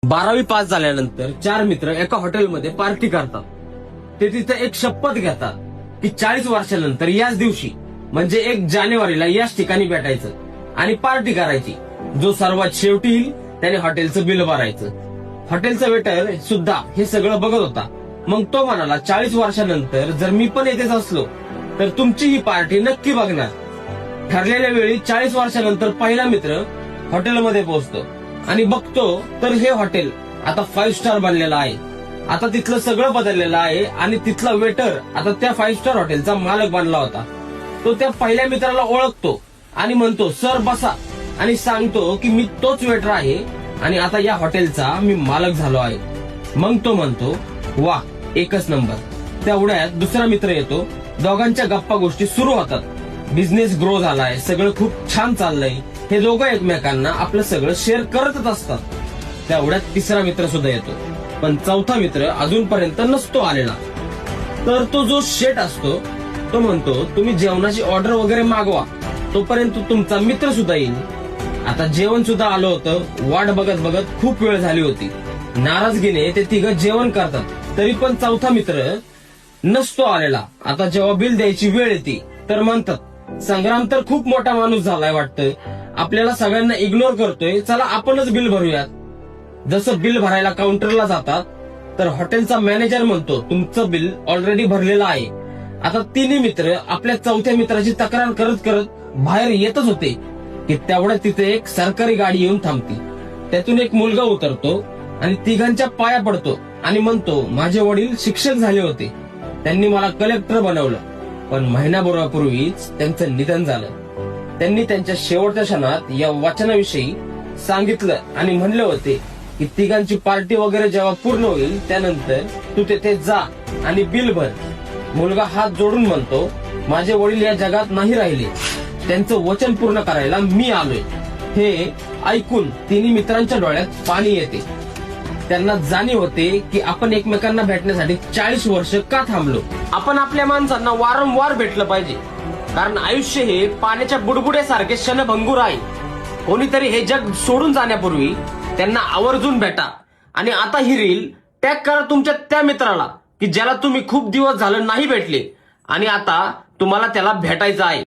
12वी पास झाल्यानंतर 4 मित्र एका हॉटेलमध्ये पार्टी करतात. ते तिथे एक शपथ घेतात की 40 वर्षानंतर याच दिवशी म्हणजे 1 जानेवारीला याच ठिकाणी भेटायचं आणि पार्टी करायची. जो सर्वात शेवटी येईल त्याने हॉटेलचं बिल भरायचं. हॉटेलचा वेटर सुद्धा हे सगळं बघत होता. मग तो म्हणाला, 40 वर्षानंतर जर मी पण येतेच असलो तर तुमची ही पार्टी नक्की बघणार. ठरलेल्या वेळी 40 वर्षानंतर पहिला मित्र हॉटेलमध्ये पोहोचतो आणि बघतो तर हे हॉटेल आता 5 स्टार बनलेलं आहे. आता तिथलं सगळं बदललेलं आहे आणि तिथला वेटर आता त्या 5 स्टार हॉटेलचा मालक बनला होता. तो त्या पहिल्या मित्राला ओळखतो आणि म्हणतो, सर बसा, आणि सांगतो की मी तोच वेटर आहे आणि आता या हॉटेलचा मी मालक झालो आहे. मग तो म्हणतो, वा, एकच नंबर. तेवढ्यात दुसरा मित्र येतो. दोघांच्या गप्पा गोष्टी सुरू होतात. बिझनेस ग्रो झालाय, सगळं खूप छान चाललंय. हे दोघं एकमेकांना आपलं सगळं शेअर करतच असतात. तेवढ्यात तिसरा मित्र सुद्धा येतो, पण चौथा मित्र अजूनपर्यंत नसतो आलेला. तर तो जो शेट असतो तो म्हणतो, तुम्ही जेवणाची ऑर्डर वगैरे मागवा, तोपर्यंत तुमचा मित्र सुद्धा येईल. आता जेवण सुद्धा आलं होतं. वाट बघत बघत खूप वेळ झाली होती. नाराजगीने ते तिघं जेवण करतात, तरी पण चौथा मित्र नसतो आलेला. आता जेव्हा बिल द्यायची वेळ येते तर म्हणतात, संग्राम तर खूप मोठा माणूस झालाय वाटतं, आपल्याला सगळ्यांना इग्नोर करतोय, चला आपणच बिल भरूयात. जसं बिल भरायला काउंटरला जातात तर हॉटेलचा मॅनेजर म्हणतो, तुमचं बिल ऑलरेडी भरलेलं आहे. आता तिन्ही मित्र आपल्या चौथ्या मित्राची तक्रार करत करत बाहेर येतच होते की तेवढ्या तिथे एक सरकारी गाडी येऊन थांबती. त्यातून एक मुलगा उतरतो आणि तिघांच्या पाया पडतो आणि म्हणतो, माझे वडील शिक्षक झाले होते, त्यांनी मला कलेक्टर बनवलं, पण महिनाभरापूर्वीच त्यांचं निधन झालं. त्यांनी त्यांच्या शेवटच्या क्षणात या वचनाविषयी सांगितलं आणि म्हणले होते की तिघांची पार्टी वगैरे जेव्हा पूर्ण होईल त्यानंतर तू तेथे जा आणि बिल भर. मुलगा हात जोडून म्हणतो, माझे वडील या जगात नाही राहिले, त्यांचं वचन पूर्ण करायला मी आलोय. हे ऐकून तिन्ही मित्रांच्या डोळ्यात पाणी येते. त्यांना जाणीव होते की आपण एकमेकांना भेटण्यासाठी 40 वर्ष का थांबलो. आपण आपल्या माणसांना वारंवार भेटलं पाहिजे, कारण आयुष्य हे पाण्याच्या बुडबुड्यासारखे क्षणभंगूर आहे. कोणीतरी हे जग सोडून जाण्यापूर्वी त्यांना आवर्जून भेटा. आणि आता ही रील टॅग करा तुमच्या त्या मित्राला की ज्याला तुम्ही खूप दिवस झालं नाही भेटले आणि आता तुम्हाला त्याला भेटायचं आहे.